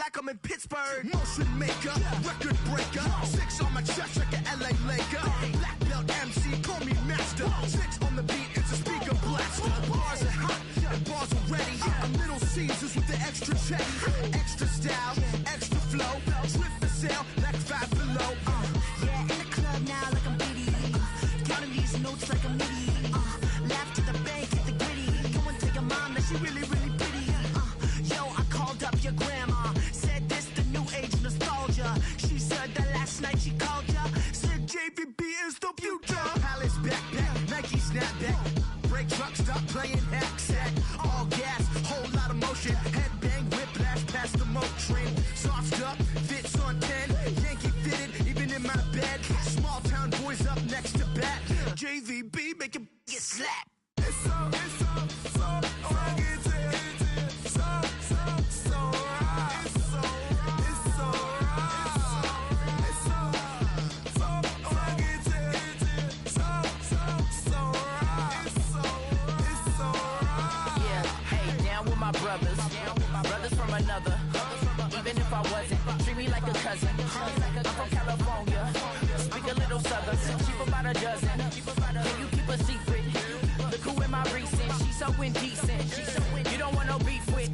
like I'm in Pittsburgh. Motion maker, record breaker. 6 on my chest like an LA Laker. Black belt MC, call me master. 6 on the beat, it's a speaker blaster. Bars are hot and bars are ready. I'm Little Caesars with the extra chetty. Extra style, extra flow. Trip for sale, like 5 below. Yeah, in the club now like I'm Diddy. Counting these notes like I'm Nitty. Laugh to the bank, hit the gritty. Go and tell your mom that she really, really pretty. Yo, I called up your grandma. Said this the new age nostalgia. She said that last night she called ya. Said JVB is the future. Palace backpack, Nike snapback. Break truck, stop playing hack sack. All gas, whole lot of motion. Headbang, whiplash, past the moat train. Soft up, fits on 10. Yankee fitted, even in my bed. Small town boys up next to bat. JVB, make it get slapped. It's so rugged. So right. It's so rugged. It's so right. Yeah, hey, down with my brothers. Brothers from another. Even if I wasn't, treat me like a cousin. I'm from California. Speak a little southern. Cheap about a dozen. Can you keep a secret? Look who in my recent. She's so indecent. You don't want no beef with.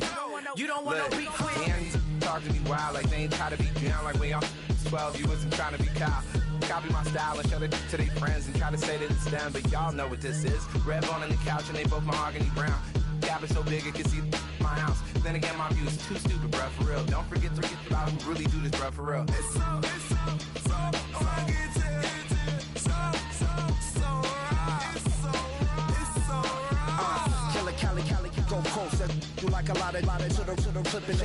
You don't want no beef with. Man, talk to me wild like they ain't try to be down like when y'all 12. You wasn't trying to be Kyle. Copy my style and show it to their friends and try to say that it's them, but y'all know what this is. Red bone on the couch and they both mahogany brown. Cabin so big it can see my house. Then again, my view is too stupid, bruh, for real. Don't forget to get about who really do this, bruh, for real. It's so rugged. Cali, go coast. That you like a lot of to the flipping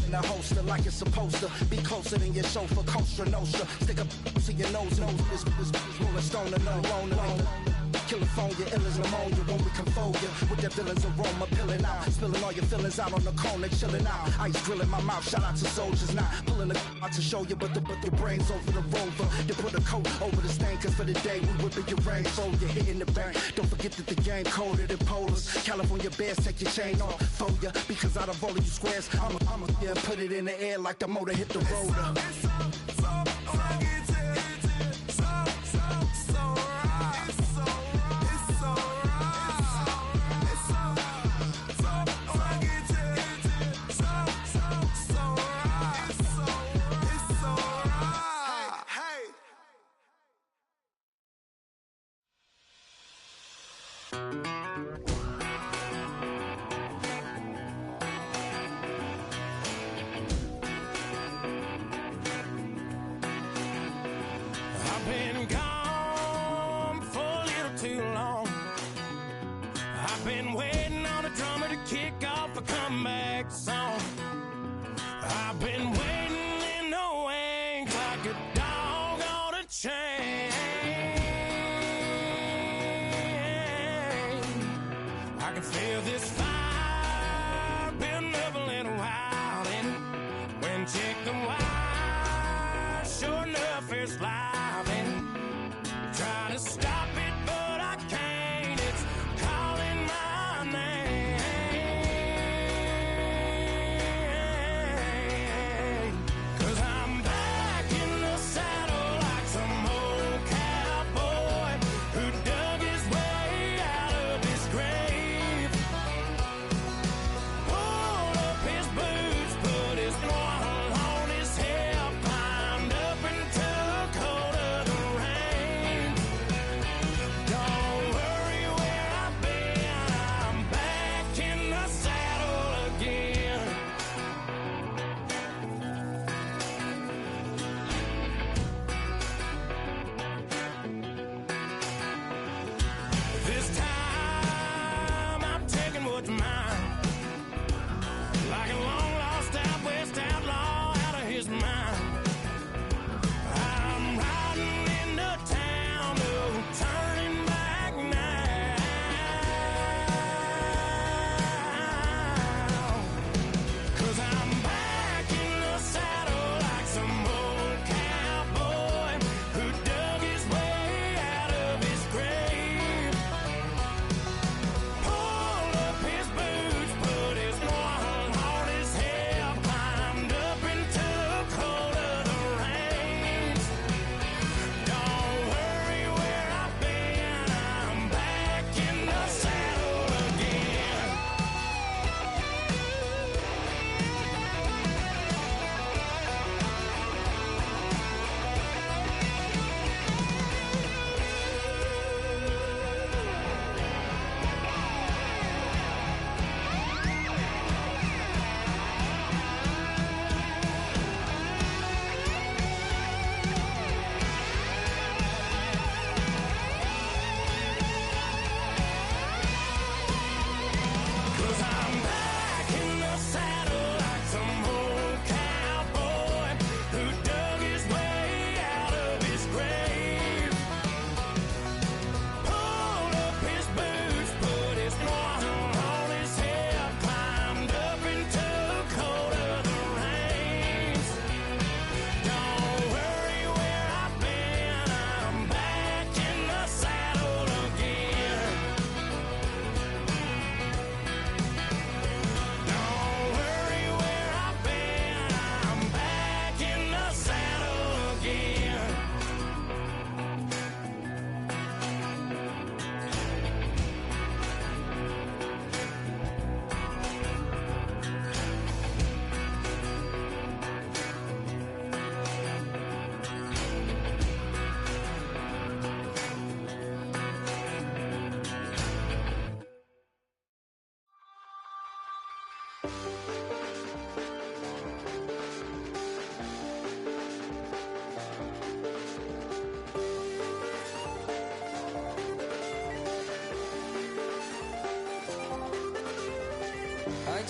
in the holster like it's supposed to be closer than your chauffeur, Costa Nostra. Stick up to your nose, this rolling stone and alone. California, ill as pneumonia when we can fold you with that villain's aroma, pilling out, spilling all your feelings out on the corner, chilling out. Ice grilling my mouth, shout out to soldiers now, pulling the out to show you, but your brains over the rover. You put a coat over the stain, cause for the day we whipping your rain, so you're hitting the bank. Don't forget that the game colder than polars. California bears, take your chain off for ya, because out of all of you squares, I'ma yeah, put it in the air like the motor hit the rotor. It's so rugged. I've been gone for a little too long. I've been waiting on a drummer to kick off a comeback song. I've been waiting in the wings like a dog on a chain. I can feel this fire building up a little while, and when check the wire, sure enough it's live, and trying to stop it but I can't. It's calling my name. 'Cause I'm back in the saddle like some old cowboy who dug his way out of his grave. Pulled up his boots, put his one on his hip, climbed up and took hold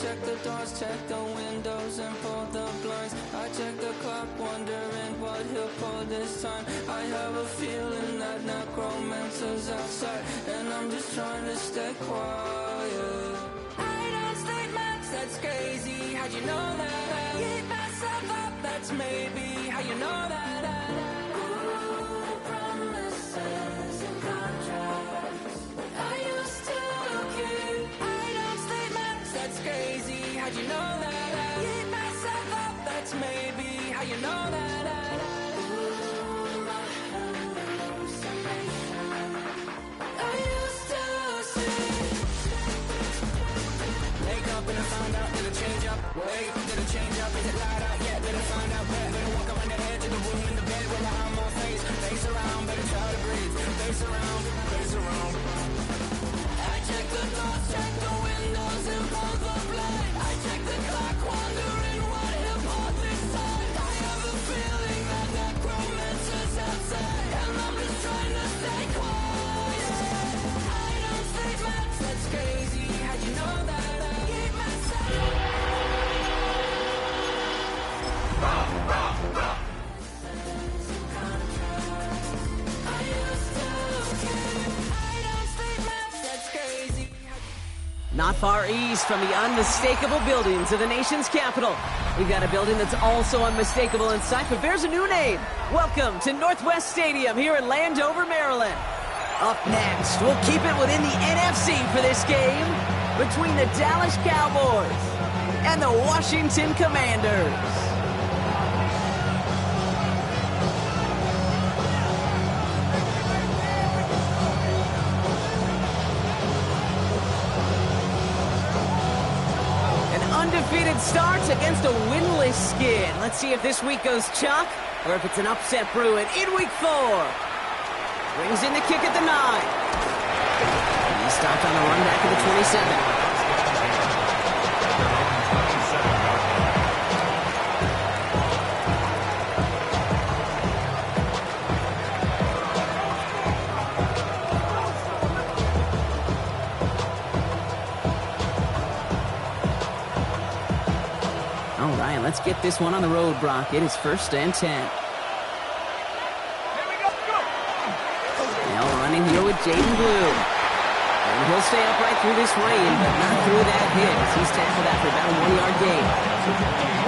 check the doors, check the windows, and pull the blinds. I check the clock, wondering what he'll pull this time. I have a feeling that necromancer's outside, and I'm just trying to stay quiet. I don't state maps, that's crazy. How'd you know that? Keep myself up, that's maybe how you know that. Ooh, promises and contracts. I used to keep. I don't state maps, that's crazy. How'd you know that? Keep myself up, that's maybe how you know that. Ooh, my hallucination. I used to see. Wake up and I find out, did it change up? Wait, did it change up? Is it light out? Yeah, did it find out? Better walk up on the edge of the room in the bed with my arm on face. Face around, better try to breathe. Face around, face around. I check the doors, check the windows, and pull the blind. I check the clock, wondering what he'll pull this time. I have a feeling that necromancer's outside, and I'm just trying to stay quiet. I don't state maps, that's crazy. How'd you know that? Keep myself. I used to keep. I don't state maps, that's crazy. Not far east from the unmistakable buildings of the nation's capital, we've got a building that's also unmistakable in sight, but bears a new name. Welcome to Northwest Stadium here in Landover, Maryland. Up next, we'll keep it within the NFC for this game between the Dallas Cowboys and the Washington Commanders. Undefeated start against a winless Skin. Let's see if this week goes chalk or if it's an upset brewing in week 4. Brings in the kick at the 9. And he stopped on the run back at the 27. Let's get this one on the road, Brock. It is 1st and 10. Now running here with Jaden Blue. And he'll stay upright through this rain, but not through that hit as he's tackled after about a 1-yard gain.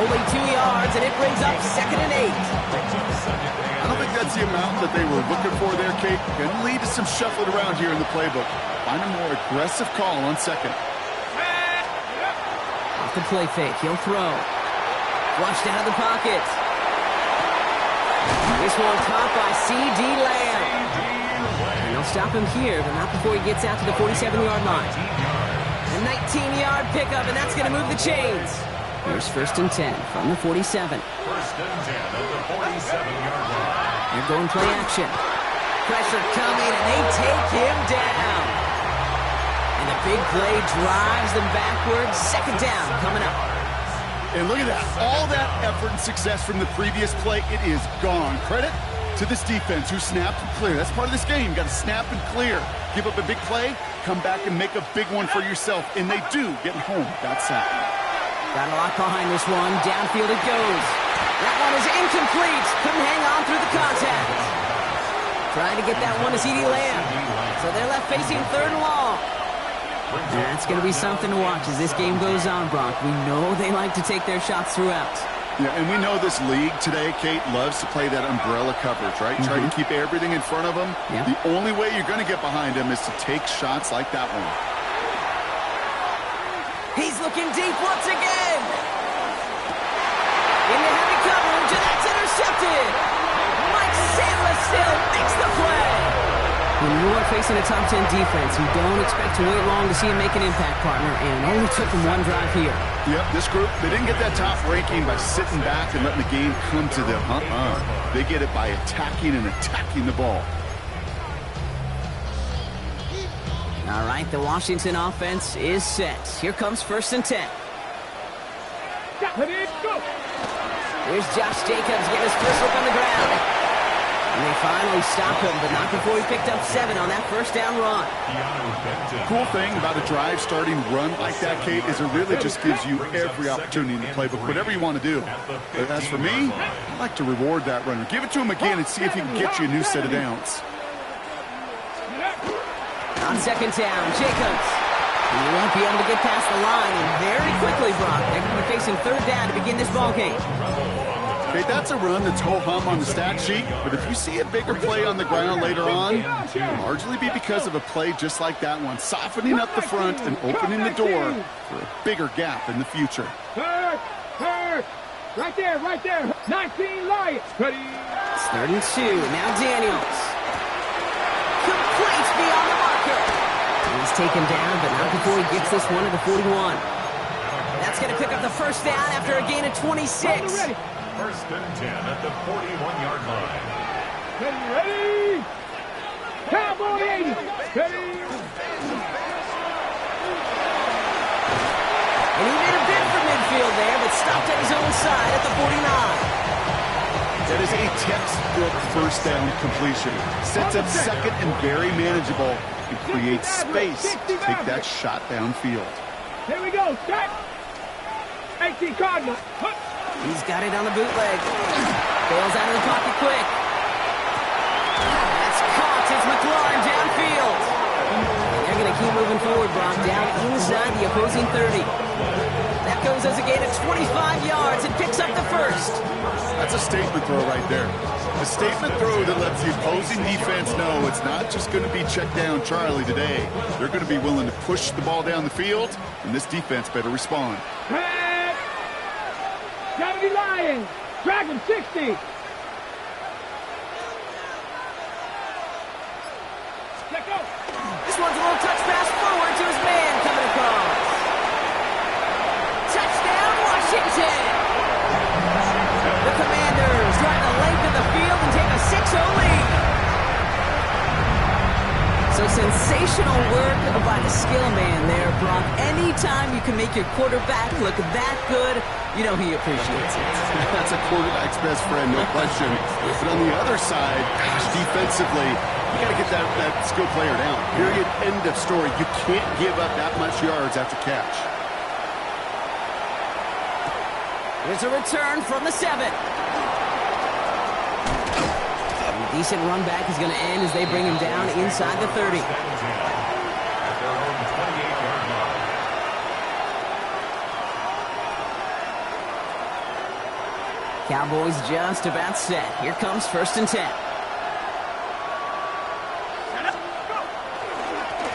Only 2 yards, and it brings up 2nd and 8. I don't think that's the amount that they were looking for there, Kate. Going to lead to some shuffling around here in the playbook. Find a more aggressive call on 2nd. Off the play fake, he'll throw. Flushed out of the pocket. This one caught by C.D. Lamb. And they'll stop him here, but not before he gets out to the 47-yard line. A 19-yard pickup, and that's going to move the chains. Here's 1st and 10 from the 47. 1st and 10 at the 47-yard line. They're going play action. Pressure coming, and they take him down. And the big play drives them backwards. 2nd down coming up. And look at that. All that effort and success from the previous play, it is gone. Credit to this defense who snapped and clear. That's part of this game. You got to snap and clear. Give up a big play, come back and make a big one for yourself. And they do get home that sack. Got a lot behind this one. Downfield it goes. That one is incomplete. Couldn't hang on through the contact. Trying to get that one to C.D. Lamb. So they're left facing 3rd and long. That's going to be something to watch as this game goes on, Brock. We know they like to take their shots throughout. Yeah, and we know this league today, Kate, loves to play that umbrella coverage, right? Try to keep everything in front of them. Yep. The only way you're going to get behind them is to take shots like that one. He's looking deep once again. Into heavy coverage, and that's intercepted. Mike Sandler still makes the play. When you are facing a top 10 defense, you don't expect to wait long to see him make an impact, partner, and only took him 1 drive here. Yep, this group, they didn't get that top ranking by sitting back and letting the game come to them. They get it by attacking the ball. All right, the Washington offense is set. Here comes 1st and 10. Here's Josh Jacobs getting his first look on the ground. And they finally stop him, but not before he picked up 7 on that first down run. Cool thing about a drive starting run like that, Kate, is it really just gives you every opportunity in the playbook, whatever you want to do. But as for me, I like to reward that runner. Give it to him again and see if he can get you a new set of downs. On second down, Jacobs. He won't be able to get past the line, and very quickly, Brock, they're going to be facing third down to begin this ball game. Okay, that's a run that's ho-hum on the stat sheet, but if you see a bigger play on the ground later on, it'll largely be because of a play just like that one, softening up the front and opening the door for a bigger gap in the future. Right there. 19 Lions. It's 3rd and 2. Now Daniels. Complete beyond the marker. He's taken down, but not before he gets this one to the 41. That's going to pick up the first down after a gain of 26. 1st and 10 at the 41-yard line. Ready? Cowboy 80. Ready? And he made a bid for midfield there, but stopped at his own side at the 49. That is a textbook first down completion. Sets up second and very manageable and creates space to take that shot downfield. Here we go. Start. 18 Cardinal. He's got it on the bootleg. Bails out of the pocket quick. That's caught. It's McLaurin downfield. They're going to keep moving forward, Brock, down inside the opposing 30. That goes as a gain of 25 yards and picks up the first. That's a statement throw right there. A statement throw that lets the opposing defense know it's not just going to be check down Charlie today. They're going to be willing to push the ball down the field, and this defense better respond. Head. 70 Lions. Dragon 60. Let go. This one's a little touch pass forward to his man coming across. Touchdown, Washington. The Commanders drive the length of the field and take a 6-0 lead. So sensational work by the skill man there, Brock. Anytime you can make your quarterback look that good, you know he appreciates it. That's a quarterback's best friend, no question. But on the other side, gosh, defensively, you got to get that skill player down. Period. End of story. You can't give up that much yards after catch. Here's a return from the 7. A decent run back is going to end as they bring him down inside the 30. Cowboys just about set. Here comes 1st and 10.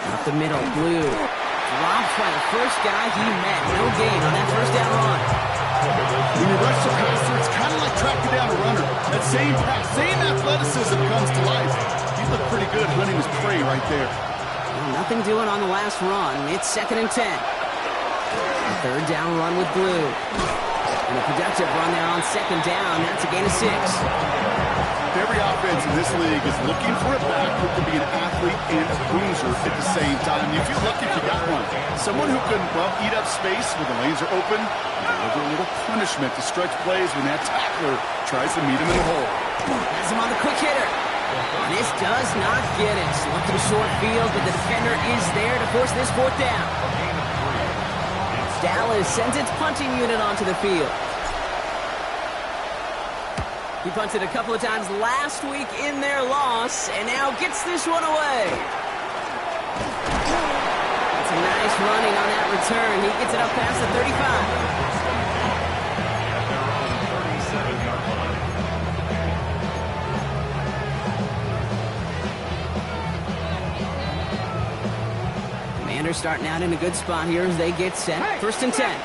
Up the middle, Blue. Dropped by the first guy he met. No gain on that first down run. When you rush the passer, it's kind of like tracking down a runner. That same pass, same athleticism comes to life. He looked pretty good hunting his prey right there. Well, nothing doing on the last run. It's 2nd and 10. A 3rd down run with Blue. And a productive run there on 2nd down. That's a gain of 6. Every offense in this league is looking for a back who can be an athlete and a bruiser at the same time. You feel lucky if you got one. Someone who can, well, eat up space when the lanes are open and deliver a little punishment to stretch plays when that tackler tries to meet him in the hole. Has him on the quick hitter. This does not get it. Looking short field, but the defender is there to force this 4th down. Dallas sends its punting unit onto the field. He punted a couple of times last week in their loss, and now gets this one away. That's a nice running on that return. He gets it up past the 35. Commanders starting out in a good spot here as they get set. 1st and 10.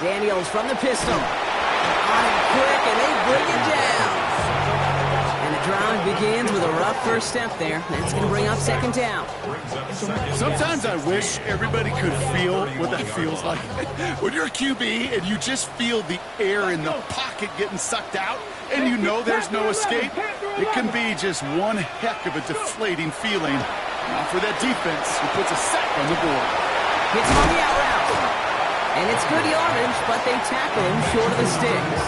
Daniels from the pistol. On him quick, and they bring it down. And the drive begins with a rough first step there. That's going to bring up 2nd down. Sometimes I wish everybody could feel what that feels like. When you're a QB and you just feel the air in the pocket getting sucked out, and you know there's no escape, it can be just one heck of a deflating feeling. Now for that defense, who puts a sack on the board. Hits him on the out route. And it's good yardage, but they tackle him short of the sticks.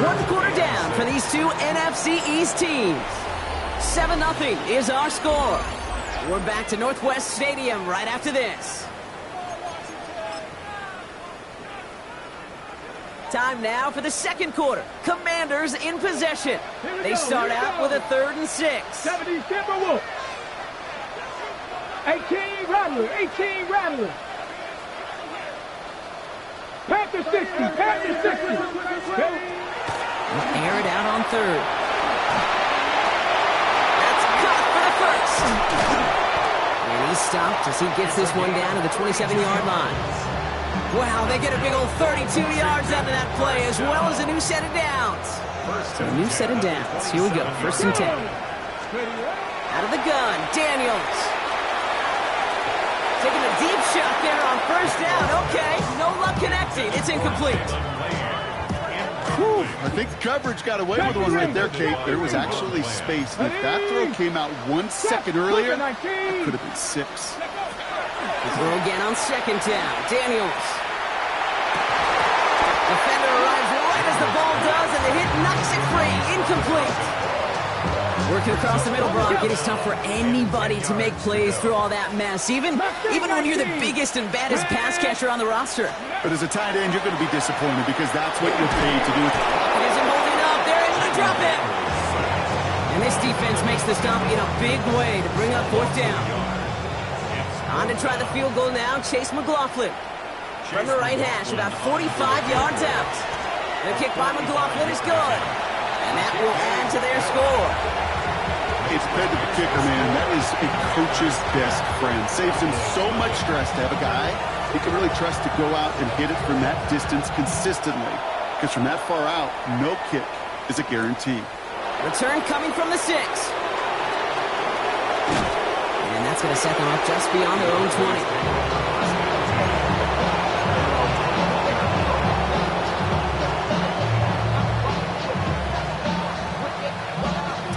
One quarter down for these two NFC East teams. 7-0 is our score. We're back to Northwest Stadium right after this. Time now for the second quarter. Commanders in possession. They start out with a 3rd and 6. 70 Timberwolves. 18 Rattler. 18 Rattler. Panther 60. Panther 60. Air it out on 3rd. That's caught for the first. And he's stopped as he gets this one down to the 27-yard line. Wow, they get a big old 32 yards out of that play, as well as a new set of downs. So a new set of downs. Here we go, 1st and 10. Out of the gun, Daniels. Taking a deep shot there on 1st down. Okay, no luck connecting. It's incomplete. Whew, I think the coverage got away with one right there, Kate. There was actually space. And if that throw came out 1 second earlier, it could have been 6. The throw again on 2nd down. Daniels. Defender arrives right as the ball does, and the hit knocks it free. Incomplete. Working across the middle, Brock. It is tough for anybody to make plays through all that mess, even when you're the biggest and baddest pass catcher on the roster. But as a tight end, you're going to be disappointed because that's what you're paid to do. It isn't holding up. They're able to drop it. And this defense makes the stop in a big way to bring up 4th down. On to try the field goal now, Chase McLaughlin. From the right hash, about 45 yards out. The kick by McLaughlin is good. And that will add to their score. It's fed to the kicker, man. That is a coach's best friend. Saves him so much stress to have a guy he can really trust to go out and hit it from that distance consistently. Because from that far out, no kick is a guarantee. Return coming from the 6. And that's going to set them up just beyond their own 20.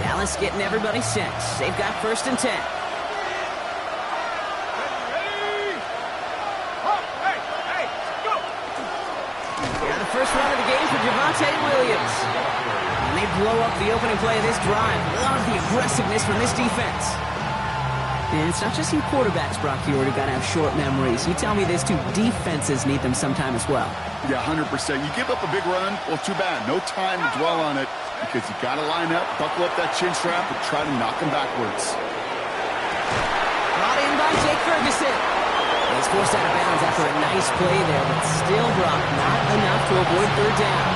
Dallas getting everybody set. They've got 1st and 10. Got the first run of the game for Javonte Williams. And they blow up the opening play of this drive. Love the aggressiveness from this defense. And it's not just you quarterbacks, Brock. You already got to have short memories. You tell me these two defenses need them sometime as well. Yeah, 100%. You give up a big run, well, too bad. No time to dwell on it because you got to line up, buckle up that chin strap, and try to knock them backwards. Brought in by Jake Ferguson. He's forced out of bounds after a nice play there, but still, Brock, not enough to avoid 3rd down.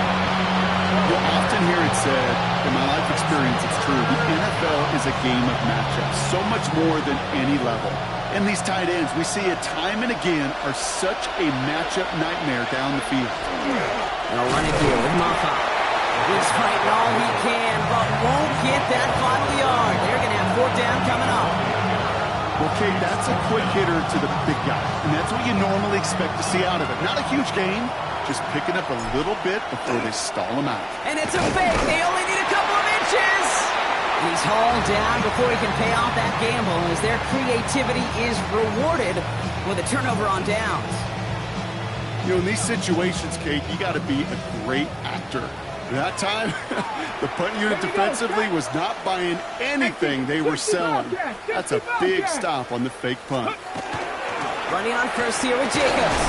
You'll often hear it said, in my life experience, it's true, the NFL is a game of matchups, so much more than any level. And these tight ends, we see it time and again, are such a matchup nightmare down the field. They'll run it here with Moffa. He's fighting all he can, but won't get that final yard. They're going to have 4th down coming up. Well, Kate, that's a quick hitter to the big guy, and that's what you normally expect to see out of it. Not a huge gain, just picking up a little bit before they stall him out. And it's a fake. They only need a couple of inches. And he's hauled down before he can pay off that gamble, as their creativity is rewarded with a turnover on downs. You know, in these situations, Kate, you got to be a great actor. That time, the punt unit defensively was not buying anything they were selling. That's a big stop on the fake punt. Running on 1st here with Jacobs.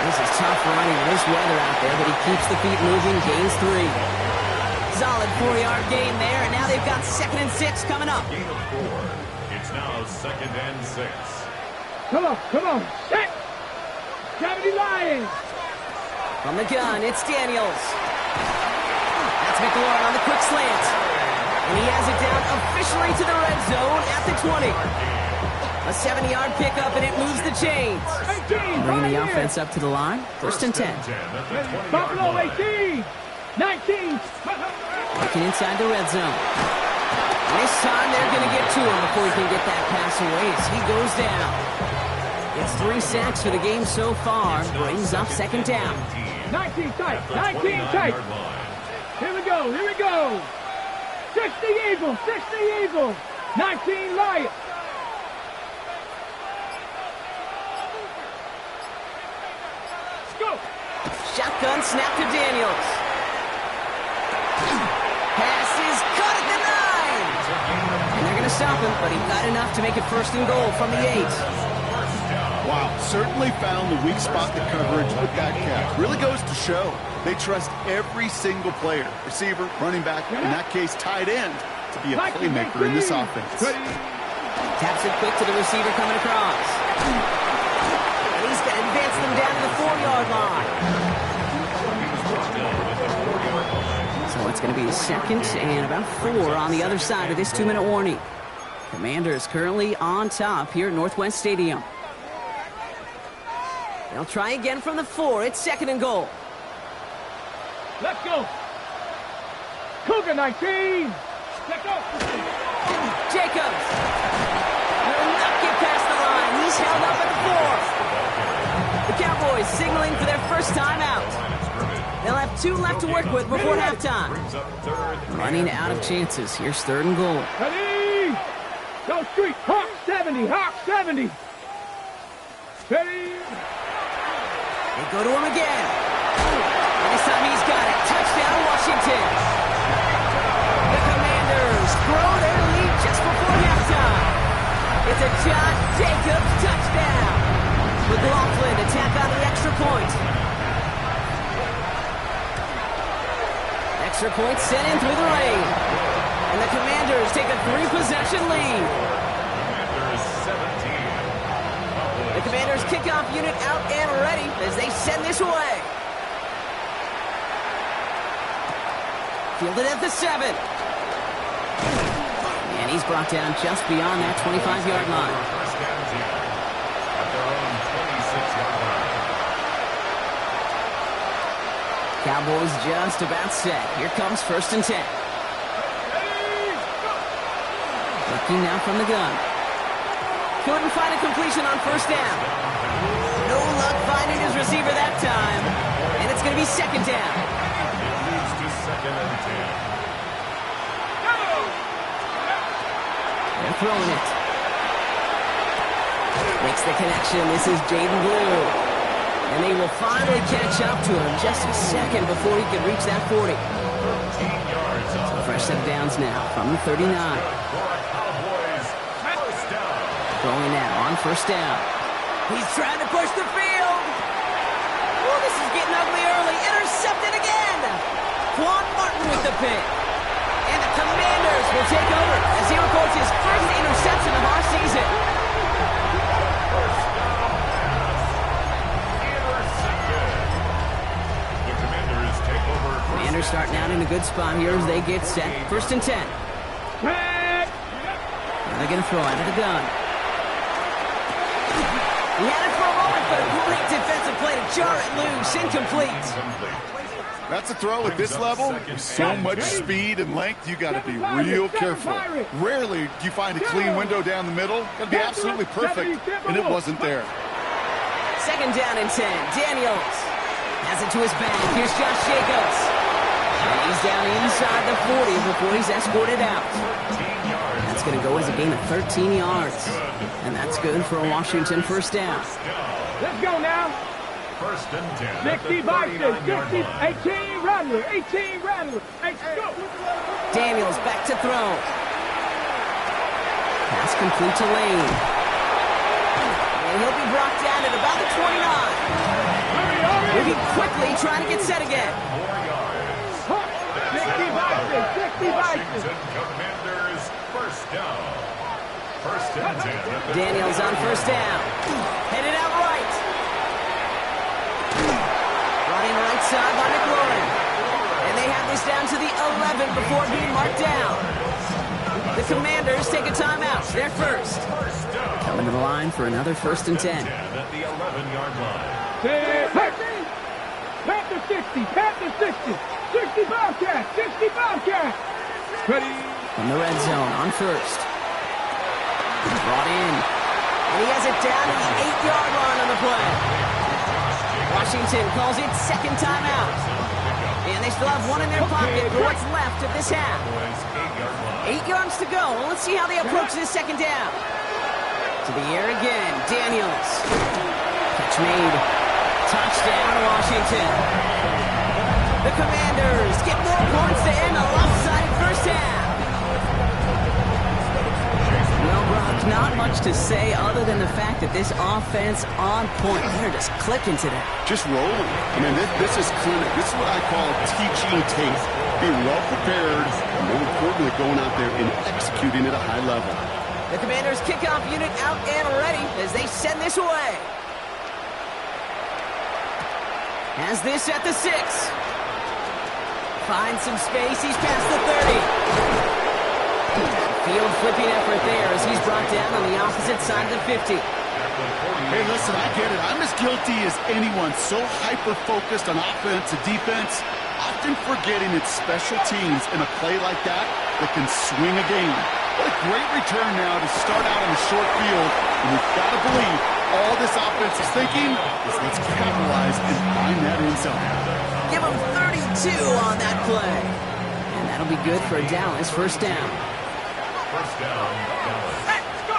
This is tough running in this weather out there, but he keeps the feet moving, gains 3. Solid 4-yard gain there, and now they've got 2nd and 6 coming up. Gain of 4. It's now 2nd and 6. Come on. Set. 70 Lions. From the gun, it's Daniels. That's McLaurin on the quick slant. And he has it down officially to the red zone at the 20. A 7-yard pickup, and it moves the chains. 18, bringing the offense up to the line. 1st and 10. Buffalo 18. 19. Looking inside the red zone. And this time they're going to get to him before he can get that pass away as he goes down. It's 3 sacks for the game so far. Brings up 2nd down. 19 tight. 19 tight. Here we go. 60 Eagles. 19 Lions. Shotgun snap to Daniels. Pass is caught at the 9. And they're going to stop him, but he got enough to make it 1st and goal from the 8. Wow, certainly found the weak spot in the coverage with that catch. Really goes to show they trust every single player, receiver, running back, in that case, tight end, to be a playmaker in this offense. Taps it quick to the receiver coming across. And he's going to advance them down to the 4-yard line. So it's going to be 2nd and about 4 on the other side of this 2-minute warning. Commanders currently on top here at Northwest Stadium. They'll try again from the 4. It's 2nd and goal. Let's go. Cougar 19. Let's go. Jacobs will not get past the line. He's held up at the 4. The Cowboys signaling for their first time out. They'll have 2 left to work with before halftime. Running out of chances. Here's 3rd and goal. Ready. Go street. Hawk 70. Hawk 70. Ready. They go to him again. And this time he's got it. Touchdown, Washington. The Commanders throw their lead just before halftime. It's a Josh Jacobs touchdown. McLaughlin to tack on the extra point. Extra point sent in through the rain. And the Commanders take a 3-possession lead. The Commanders kickoff unit out and ready as they send this away. Fielded at the 7. And he's brought down just beyond that 25-yard line. Cowboys just about set. Here comes 1st and 10. Looking now from the gun. Couldn't find a completion on 1st down. No luck finding his receiver that time. And it's going to be 2nd down. Moves to 2nd and 10. They're throwing it. Makes the connection. This is Jaden Blue. And they will finally catch up to him just a second before he can reach that 40. 13 yards. So fresh set of downs now from the 39. Going now on 1st down. He's trying to push the field. Oh, this is getting ugly early. Intercepted again. Quan Martin with the pick. And the Commanders will take over as he records his first interception of our season. The Commanders take over. Commanders starting out in a good spot here as they get set. 1st and 10. Now they're going to throw out of the gun. He had it for a moment, but a great defensive play to jar it loose. Incomplete. That's a throw at this level. With so much speed and length, you got to be real careful. Rarely do you find a clean window down the middle. Got to be absolutely perfect, and it wasn't there. 2nd down and 10. Daniels has it to his back. Here's Josh Jacobs. And he's down inside the 40 before he's escorted out. That's going to go as a gain of 13 yards. And that's good for a Washington 1st down. Let's go now. 1st and 10. 60 Vikings, 60, 18 Rattler, 18 Rattler. Let's go. Daniels back to throw. Pass complete to Lane. And he'll be brought down at about the 29. Moving quickly, trying to get set again. 4 yards. 60 Vikings. Commanders 1st down. 1st and 10. Daniels on 1st down. Headed out right. Running right side by McLaurin. And they have this down to the 11 before being marked down. The Commanders take a timeout. They're first. Coming to the line for another 1st and 10. At the 11-yard line. Panther 60, Panther 60, 60 Bobcat, 60 Bobcat. Ready. From the red zone on 1st. Brought in. And he has it down to the 8-yard line on the play. Washington calls it 2nd timeout. And they still have one in their pocket for what's left of this half. 8 yards to go. Let's see how they approach this 2nd down. To the air again. Daniels. Catch made. Touchdown, Washington. The Commanders get more points to end a lopsided half. Well, Brock, not much to say other than the fact that this offense on point. They're just clicking today. Just rolling. I mean, this is clinic. This is what I call teaching tape. Being well prepared, and more importantly, going out there and executing at a high level. The Commanders' kickoff unit out and ready as they send this away. Has this at the 6. Finds some space. He's past the 30. Field flipping effort there as he's brought down on the opposite side of the 50. Hey, listen, I get it. I'm as guilty as anyone. So hyper-focused on offense and defense, often forgetting it's special teams in a play like that can swing a game. What a great return now to start out on the short field. And we've got to believe all this offense is thinking is let's capitalize and find that end zone. Give him 32 on that play. And that'll be good for a Dallas first down. First down, Dallas. Hey, let's go!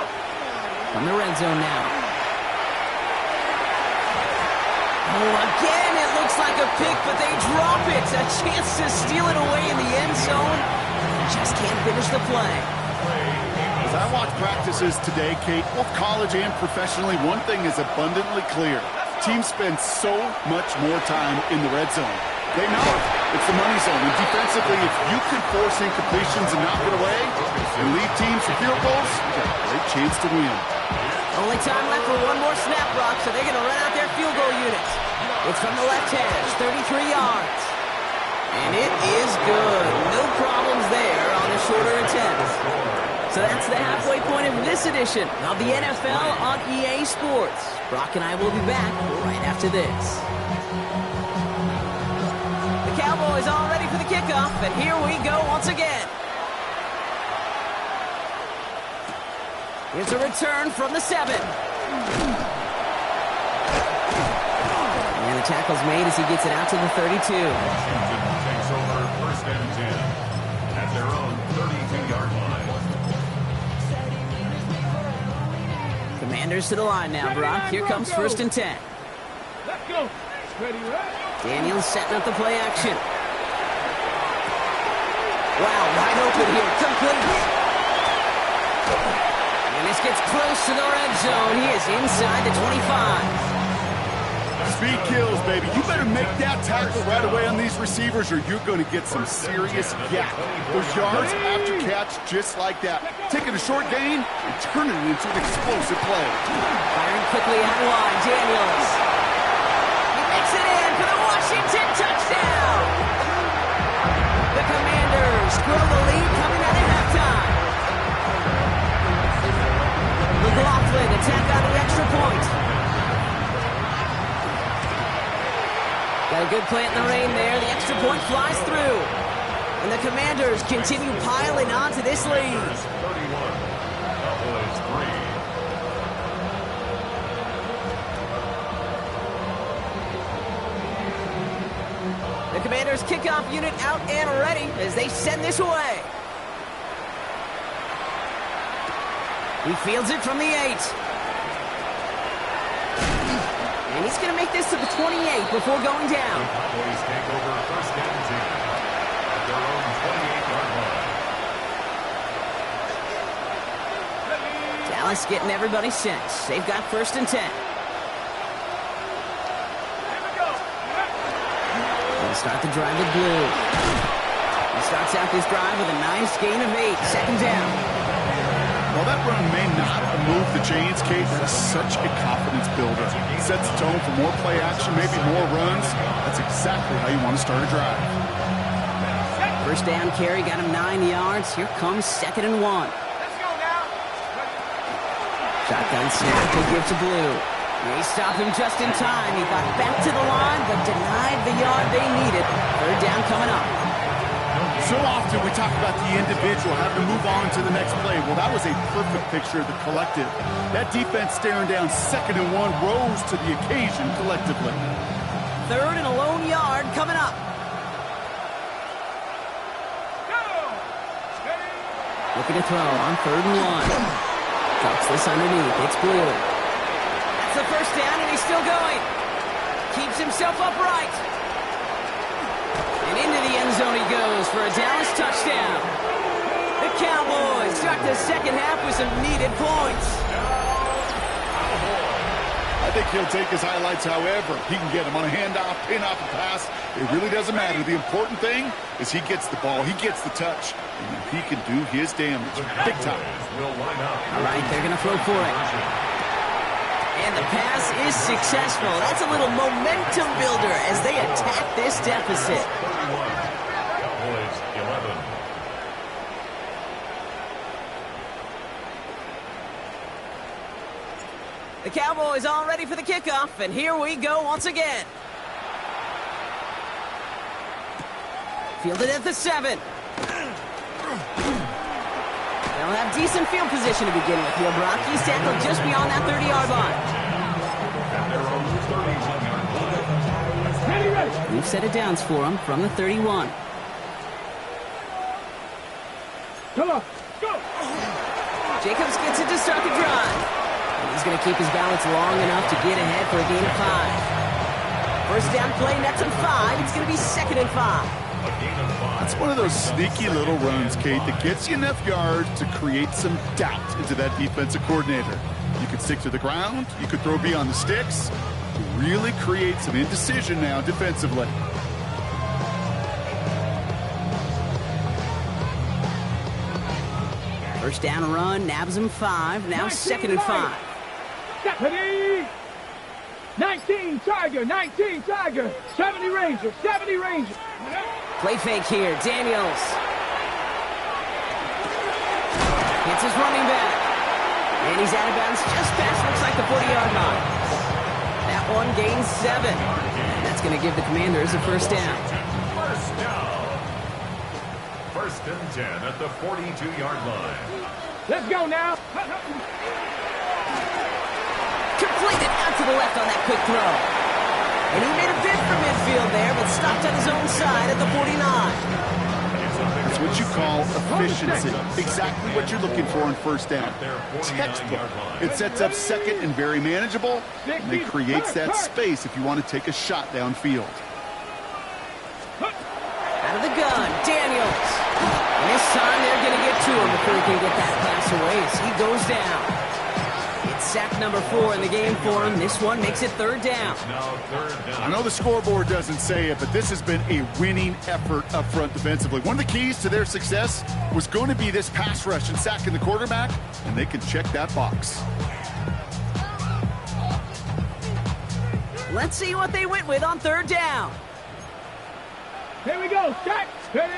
From the red zone now. Oh, again, it looks like a pick, but they drop it. A chance to steal it away in the end zone. Just can't finish the play. As I watch practices today, Kate, both college and professionally, one thing is abundantly clear. Teams spend so much more time in the red zone. They know it. It's the money zone. And defensively, if you can force incompletions and knock it away and lead teams for field goals, you've got a great chance to win. Only time left for one more snap, Brock, so they're going to run out their field goal units. It's from the left hash, 33 yards. And it is good. No problems there on the shorter attempt. So that's the halfway point of this edition of the NFL on EA Sports. Brock and I will be back right after this. The Cowboys all ready for the kickoff, and here we go once again. Here's a return from the 7. And the tackle's made as he gets it out to the 32. Washington takes over first and 10 at their own 32-yard line. Commanders to the line now, Brock. Here comes first and 10. Let's go. Ready, right? Daniels setting up the play action. Wow, wide open here. Complete. And this gets close to the red zone. He is inside the 25. Speed kills, baby. You better make that tackle right away on these receivers or you're going to get some serious yak. Those yards after catch just like that. Taking a short gain and turning it into an explosive play. Firing quickly out wide. Daniels. He makes it in for the Washington touchdown. The Commanders grow the lead coming out at halftime. McLaughlin attack on the extra point. Got a good plant in the rain there. The extra point flies through. And the Commanders continue piling on to this lead. 31, Cowboys 3. The Commanders' kickoff unit out and ready as they send this away. He fields it from the 8. And he's going to make this to the 28 before going down. The Cowboys take over first and 10 at their own 28-yard line. Dallas getting everybody set. They've got first and 10. They'll start the drive with blue. He starts out this drive with a nice gain of 8. Second down. While that run may not move the chains, Kate, that is such a confidence builder. Sets the tone for more play action, maybe more runs. That's exactly how you want to start a drive. First down carry, got him 9 yards. Here comes second and 1. Let's go now. Shotgun snap, they give to Blue. They stop him just in time. He got back to the line, but denied the yard they needed. Third down coming up. So often we talk about the individual having to move on to the next play. Well, that was a perfect picture of the collective. That defense staring down second and 1 rose to the occasion collectively. Third and a lone yard coming up. Looking to throw on third and 1. Drops this underneath. It's Blue. That's the first down, and he's still going. Keeps himself upright. And into the end zone he goes for a Dallas touchdown. Cowboys start the second half with some needed points. I think he'll take his highlights however he can get them on a handoff, pin-off, a pass. It really doesn't matter. The important thing is he gets the ball, he gets the touch, and he can do his damage. Big time. All right, they're going to throw for it. And the pass is successful. That's a little momentum builder as they attack this deficit. Cowboys 11. The Cowboys all ready for the kickoff, and here we go once again. Fielded at the 7. They'll have decent field position to begin with. Here, Brocky's tackled just beyond that 30-yard line. We've set it downs for him from the 31. Come on, go! Jacobs gets it to start the drive. And he's going to keep his balance long enough to get ahead for a gain of 5. First down play, nets him 5. It's going to be 2nd and 5. That's one of those sneaky little runs, Kate, that gets you enough yards to create some doubt into that defensive coordinator. You could stick to the ground. You could throw beyond the sticks. Really create some indecision now defensively. First down run, nabs him 5. Now 2nd and 5. Stephanie! 19 Tiger, 19 Tiger, 70 Ranger, 70 Ranger. Play fake here, Daniels. Hits his running back. And he's out of bounds just past, looks like the 40-yard line. That one gains 7. And that's going to give the Commanders a first down. First down. 1st and 10 at the 42-yard line. Let's go now. Completed out to the left on that quick throw. And he made a bid for midfield there, but stopped on his own side at the 49. That's what you call efficiency. Exactly what you're looking for in first down. Textbook. It sets up 2nd and very manageable, and it creates that space if you want to take a shot downfield. Out of the gun, Daniels. And this time they're going to get to him before he can get that pass away as he goes down. It's sack number 4 in the game for him. This one makes it 3rd down. I know the scoreboard doesn't say it, but this has been a winning effort up front defensively. One of the keys to their success was going to be this pass rush and sacking the quarterback, and they can check that box. Let's see what they went with on 3rd down. Here we go, set, ready.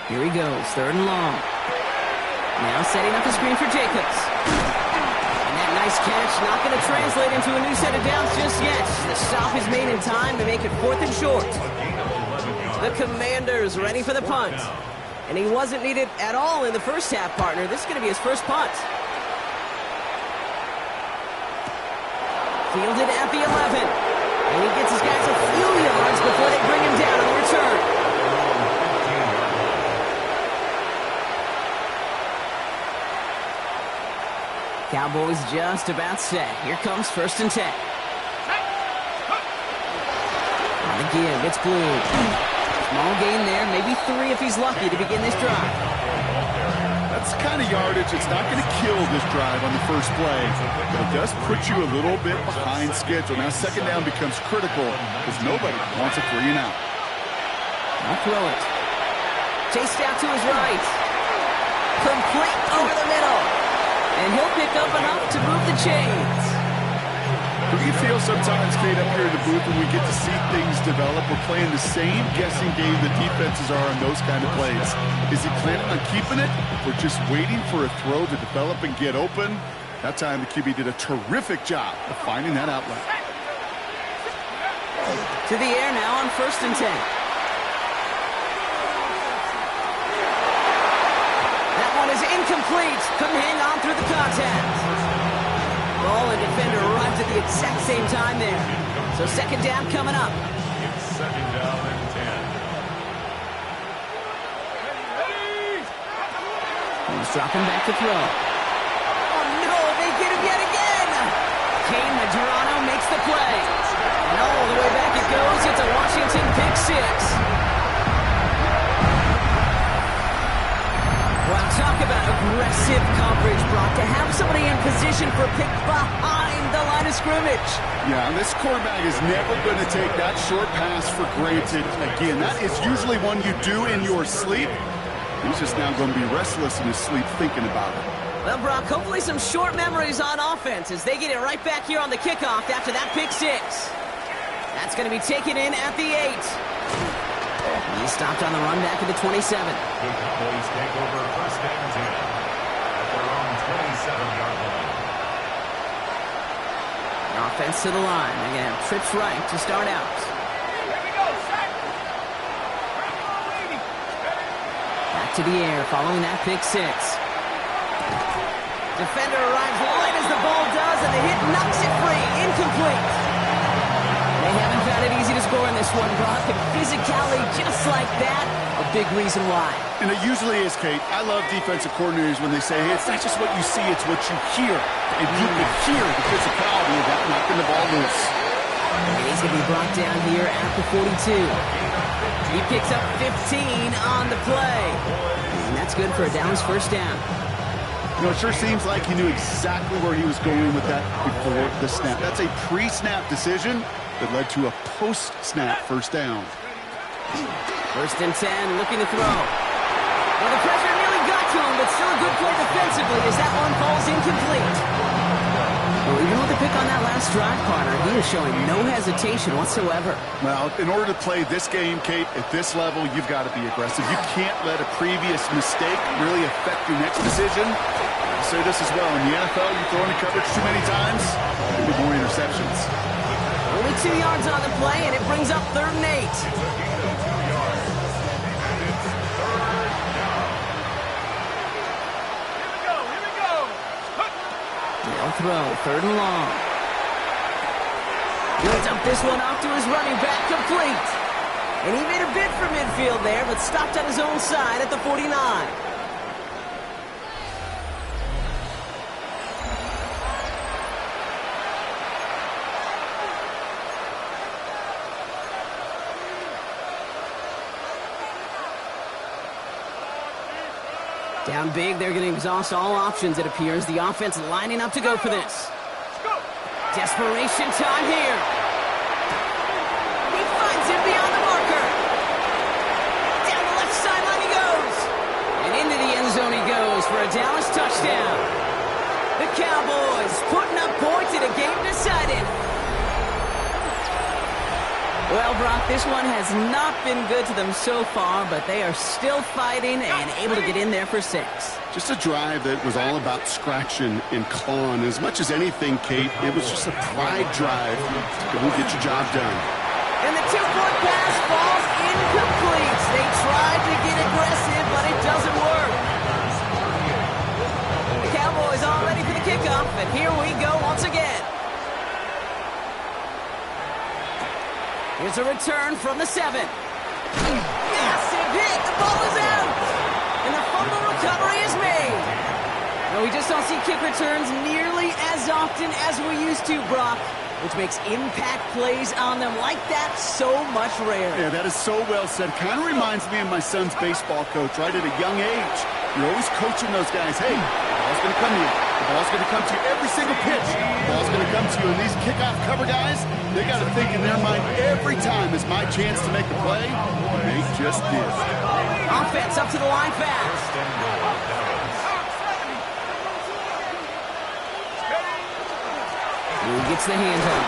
Here he goes, 3rd and long. Now setting up the screen for Jacobs. And that nice catch not going to translate into a new set of downs just yet. The stop is made in time to make it 4th and short. The Commanders ready for the punt. And he wasn't needed at all in the first half, partner. This is going to be his first punt. Fielded at the 11. And he gets his guys a few yards before they bring him down on the return. Cowboys just about set. Here comes 1st and 10. On the give, it's Blue. Small gain there, maybe 3 if he's lucky to begin this drive. That's the kind of yardage. It's not going to kill this drive on the first play, but it does put you a little bit behind schedule. Now 2nd down becomes critical because nobody wants a 3 and out. I'll throw it. Chased out to his right. Complete over the middle. And he'll pick up enough to move the chains. Do you feel sometimes, Kate, up here in the booth when we get to see things develop, we're playing the same guessing game the defenses are on those kind of plays? Is he planning on keeping it or just waiting for a throw to develop and get open? That time the QB did a terrific job of finding that outlet. To the air now on 1st and 10. That one is incomplete. Couldn't hang on through the contact. Ball and defender arrived at the exact same time there. So 2nd down coming up. It's 2nd down and 10. He's dropping back to throw. Oh no, they get him yet again. Kane Madrano makes the play. And all the way back it goes. It's a Washington pick 6. Well, talk about a aggressive coverage, Brock, to have somebody in position for a pick behind the line of scrimmage. Yeah, this quarterback is never going to take that short pass for granted again. That is usually one you do in your sleep. He's just now going to be restless in his sleep thinking about it. Well, Brock, hopefully some short memories on offense as they get it right back here on the kickoff after that pick six. That's going to be taken in at the 8. He stopped on the run back at the 27. The Cowboys take over first and 10 at their own 27-yard line. Offense to the line. They're going to have trips right to start out. Back to the air following that pick six. Defender arrives light as the ball does, and the hit knocks it free. Incomplete. They haven't found it easy to score in this one, Brock, and physicality just like that, a big reason why. And it usually is, Kate. I love defensive coordinators when they say, hey, it's not just what you see, it's what you hear. And you can hear the physicality of that knocking the ball loose. And he's going to be brought down here at the 42. He picks up 15 on the play. And that's good for a Dallas first down. You know, it sure seems like he knew exactly where he was going with that before the snap. That's a pre-snap decision that led to a post-snap first down. First and 10, looking to throw. Well, the pressure nearly got to him, but still a good play defensively as that one falls incomplete. Well, even with the pick on that last drive, Carter, he is showing no hesitation whatsoever. Well, in order to play this game, Kate, at this level, you've got to be aggressive. You can't let a previous mistake really affect your next decision. I say this as well. In the NFL, you throw into coverage too many times, you get more interceptions. Only 2 yards on the play, and it brings up 3rd and 8. They'll throw, 3rd and long. He'll dump this one off to his running back, complete. And he made a bid for midfield there, but stopped on his own side at the 49. Down big, they're going to exhaust all options, it appears. The offense lining up to go for this. Desperation time here. He finds him beyond the marker. Down the left sideline he goes. And into the end zone he goes for a Dallas touchdown. The Cowboys putting up points in a game decided. Well, Brock, this one has not been good to them so far, but they are still fighting and able to get in there for 6. Just a drive that was all about scratching and clawing. As much as anything, Kate, it was just a pride drive to go get your job done. And the 2-point pass falls incomplete. They tried to get aggressive, but it doesn't work. The Cowboys all ready for the kickoff, and here we go once again. Here's a return from the 7. Massive hit. The ball is out. And the fumble recovery is made. No, we just don't see kick returns nearly as often as we used to, Brock, which makes impact plays on them like that so much rarer. Yeah, that is so well said. Kind of reminds me of my son's baseball coach, right at a young age. You're always coaching those guys. Hey, the ball's going to come to you. The ball's going to come to you every single pitch. The ball's going to come to you. And these kickoff cover guys, they got to think in their mind every time is my chance to make the play. They just did. Offense up to the line fast. He gets the handoff.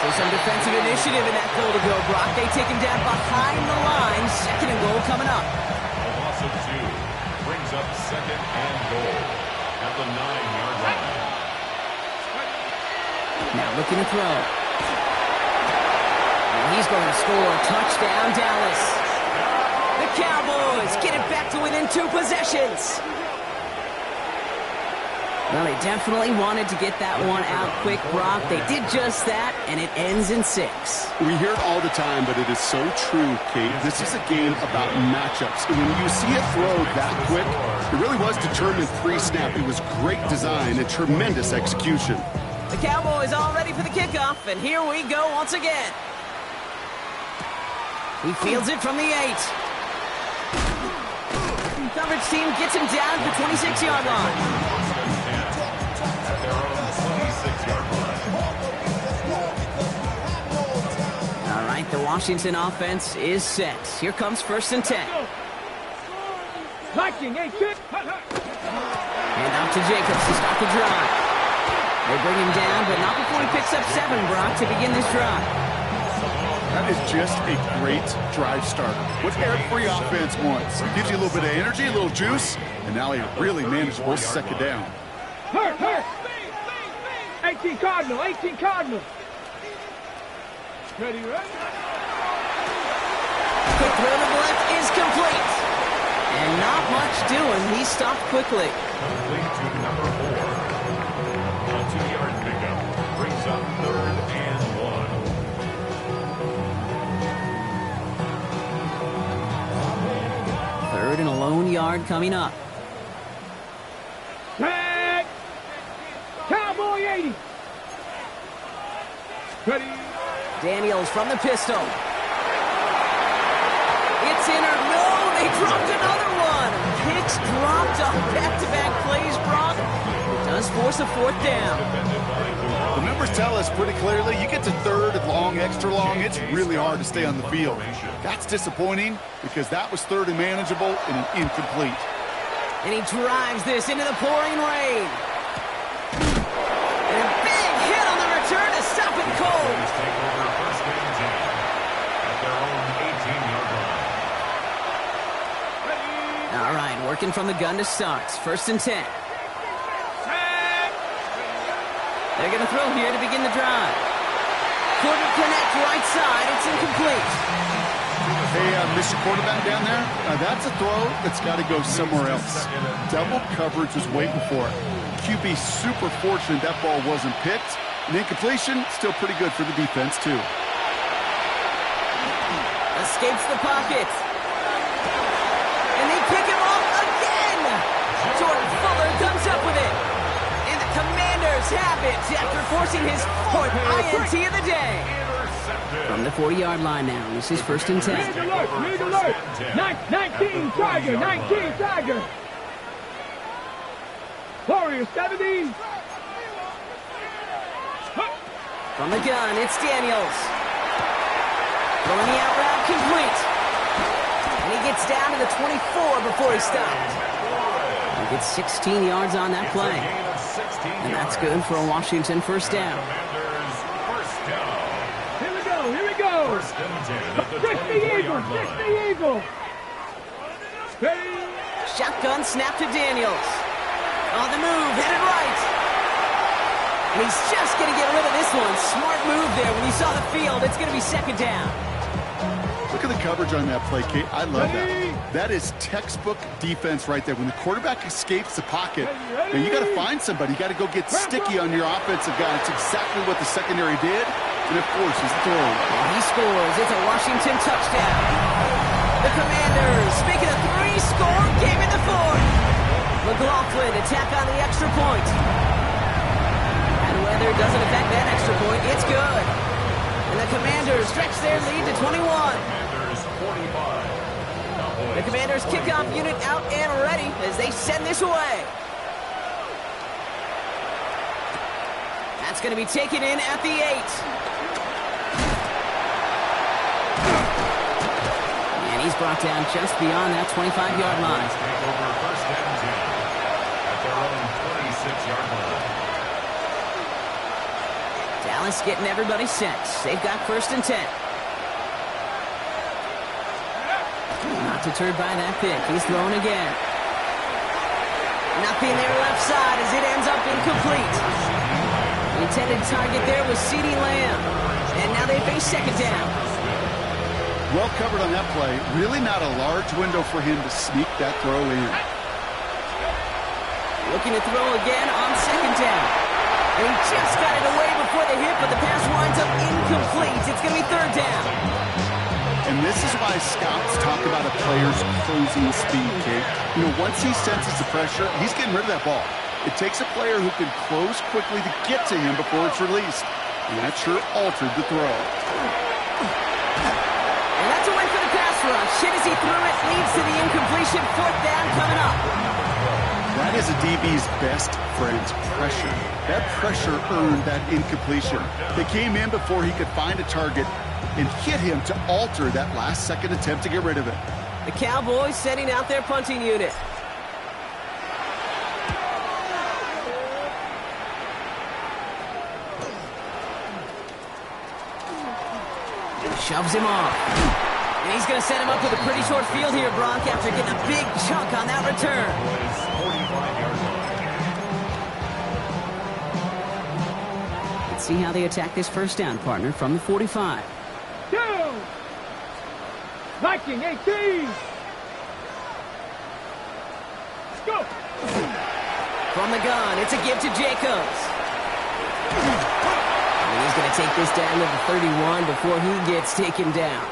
So some defensive initiative in that goal to go, Brock. They take him down behind the line. 2nd and goal coming up. A loss of 2 brings up 2nd and goal at the 9-yard line. Now looking to throw. And he's going to score. Touchdown, Dallas. The Cowboys get it back to within 2 possessions. Well, they definitely wanted to get that one out quick, Brock. They did just that, and it ends in 6. We hear it all the time, but it is so true, Kate. This is a game about matchups. And when you see a throw that quick, it really was determined pre-snap. It was great design and tremendous execution. The Cowboys all ready for the kickoff, and here we go once again. He fields it from the 8. Coverage team gets him down to the 26-yard line. At their own 26-yard line. All right, the Washington offense is set. Here comes 1st and 10. Hand out to Jacobs to start the drive. They bring him down, but not before he picks up 7, Brock, to begin this drive. That is just a great drive starter. What every free offense wants. It gives you a little bit of energy, a little juice, and now a really manageable 2nd down. Hurt. 18 Cardinal. Ready? Quick throw to the left is complete. And not much doing. He stopped quickly. Complete to number 4. A 2-yard pickup brings up 3rd and 1. 3rd and a lone yard coming up. Tag. Cowboy 80. Ready? Daniels from the pistol. It's in or no, they dropped another one. Picks dropped on back-to-back plays, Brock. It does force a 4th down. The numbers tell us pretty clearly, you get to 3rd and long, extra long, it's really hard to stay on the field. That's disappointing because that was 3rd and manageable and an incomplete. And he drives this into the pouring rain. And a big hit on the return to stop it cold. Take over 1st and 10 at their own 18-yard line. All right, working from the gun to start. 1st and 10. They're going to throw here to begin the drive. Quarter connect right side. It's incomplete. Hey, Mr. Quarterback down there, that's a throw that's got to go somewhere else. Double coverage was waiting for it. QB super fortunate that ball wasn't picked. And incompletion, still pretty good for the defense, too. Escapes the pocket. And they pick him off again. Jordan Fuller comes up with it. And the Commanders have it after forcing his 4th INT of the day. From the 40-yard line now, this is 1st and 10. Lead alert. 19 Tiger. Warriors 70. From the gun, it's Daniels. Throwing the out route complete. And he gets down to the 24 before he stopped. He gets 16 yards on that play. And that's good for a Washington 1st down. Here we go. 60 Eagle. Ready? Shotgun snap to Daniels. On the move, headed right. And he's just going to get rid of this one. Smart move there. When he saw the field, it's going to be 2nd down. Look at the coverage on that play, Kate. I love that. That is textbook defense right there. When the quarterback escapes the pocket, now you got to find somebody. You got to go get sticky on your offensive guy. It's exactly what the secondary did. And, of course, he's throwing. And he scores. It's a Washington touchdown. The Commanders make it a 3-score game in the 4th. McLaughlin attack on the extra point. And weather doesn't affect that extra point. It's good. And the Commanders stretch their lead to 21. The Commanders kickoff unit out and ready as they send this away. That's going to be taken in at the 8. And he's brought down just beyond that 25-yard line. Take over 1st and 10 at their own 26-yard line. Dallas getting everybody set. They've got 1st and 10. Not deterred by that pick. He's thrown again. Nothing there left side as it ends up incomplete. The intended target there was CeeDee Lamb. And now they face 2nd down. Well covered on that play. Really not a large window for him to sneak that throw in. Looking to throw again on 2nd down. And he just got it away before the hit, but the pass winds up incomplete. It's going to be 3rd down. And this is why scouts talk about a player's closing speed, Kate. You know, once he senses the pressure, he's getting rid of that ball. It takes a player who can close quickly to get to him before it's released. And that sure altered the throw. And that's a win for the pass rush. Hit as he threw it, leads to the incompletion. 4th down is a DB's best friend, pressure. That pressure earned that incompletion. They came in before he could find a target and hit him to alter that last-second attempt to get rid of it. The Cowboys setting out their punting unit. Shoves him off. And he's going to set him up with a pretty short field here, Brock, after getting a big chunk on that return. Let's see how they attack this first down, partner, from the 45. Down. Viking 18. Let's go. From the gun, it's a give to Jacobs. And he's going to take this down to the 31 before he gets taken down.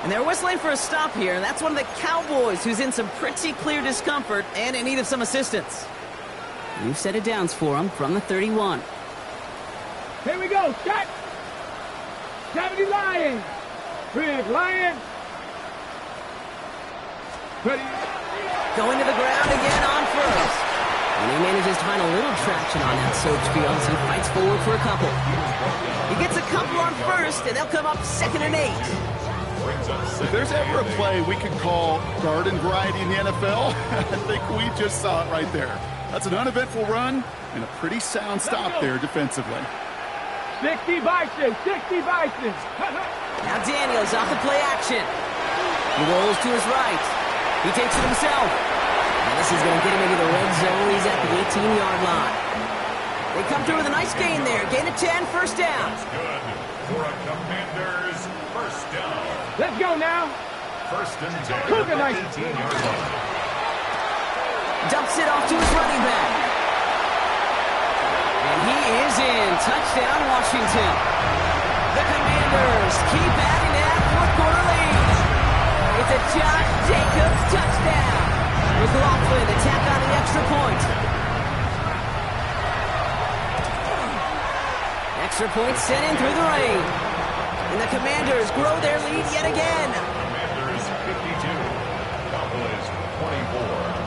And they're whistling for a stop here, and that's one of the Cowboys who's in some pretty clear discomfort and in need of some assistance. New set of downs for him from the 31. Here we go, shot. 70 Lions. Red Lion. Ready. Going to the ground again on first. And he manages to find a little traction on that search field as he fights forward for a couple. He gets a couple on first, and they'll come up 2nd and 8. If there's ever a play we could call garden variety in the NFL, I think we just saw it right there. That's an uneventful run and a pretty sound stop there defensively. 60 Bison, 60 Bison. Now Daniels off the play action. He rolls to his right. He takes it himself. And this is going to get him into the red zone. He's at the 18-yard line. They come through with a nice gain there. Gain of 10, first down. That's good for a Commander's first down. Let's go now. First and 10. Cougar nice. 18-yard line. Dumps it off to his running back. And he is in. Touchdown, Washington. The Commanders keep adding that fourth-quarter lead. It's a Josh Jacobs touchdown. McLaughlin to tack on the extra point. Extra point sent in through the rain. And the Commanders grow their lead yet again. Commanders 52. Cowboys 24.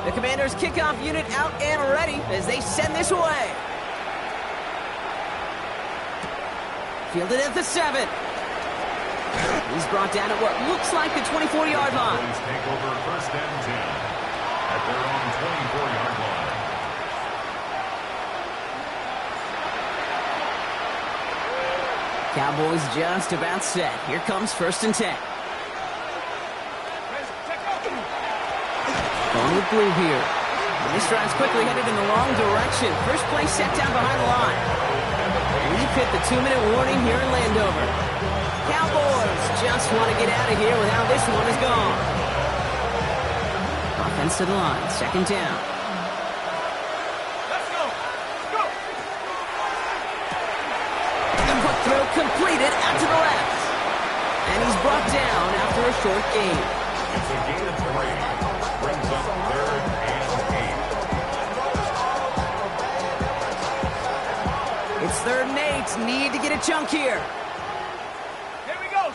The Commanders kickoff unit out and ready as they send this away. Fielded at the 7. He's brought down at what looks like the 24-yard line. Cowboys take over first and 10 at their own 24-yard line. Cowboys just about set. Here comes first and 10. Going with blue here. And this drive's quickly headed in the wrong direction. First play set down behind the line. We've hit the 2-minute warning here in Landover. Cowboys just want to get out of here with how this one is gone. Offense to the line, second down. Let's go. Let's go. The quick throw completed out to the left. And he's brought down after a short gain. It's a gain of 3. Brings up 3rd and 8. It's 3rd and 8. Need to get a chunk here. Here we go.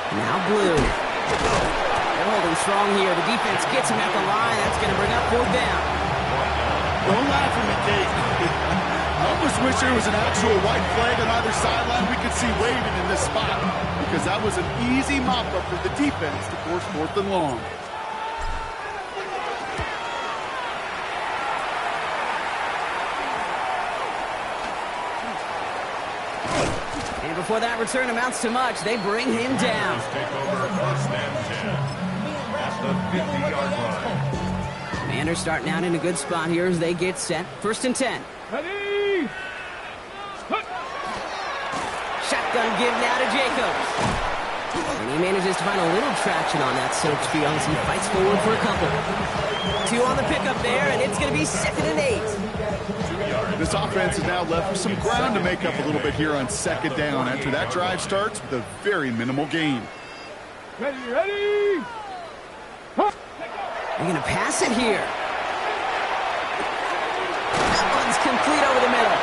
Now blue. They're holding strong here. The defense gets him at the line. That's going to bring up 4th down. Don't laugh at me, Kate. I almost wish there was an actual white flag on either sideline we could see waving in this spot, because that was an easy mop-up for the defense to force 4th and long. And before that return amounts to much, they bring him down. Take over first and 10 at the 50-yard line. Commanders starting out in a good spot here as they get set. First and 10. Ready. Shotgun give now to Jacobs. And he manages to find a little traction on that search field as he fights forward for a couple. 2 on the pickup there, and it's going to be 2nd and 8. This offense is now left with some ground to make up a little bit here on 2nd down after that drive starts with a very minimal gain. Ready, ready. They're going to pass it here. That one's complete over the middle.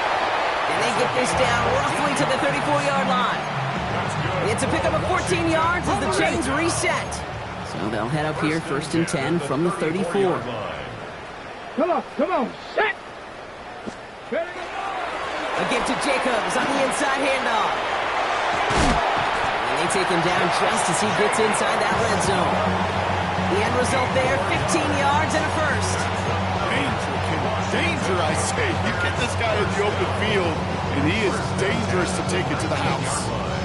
And they get this down roughly to the 34-yard line. It's a pickup of 14 yards as the chains reset. So they'll head up here, 1st and 10 from the 34. Come on, set. A give to Jacobs on the inside handoff. And they take him down just as he gets inside that red zone. The end result there, 15 yards and a first. Danger, I say. You get this guy in the open field, and he is dangerous to take it to the house.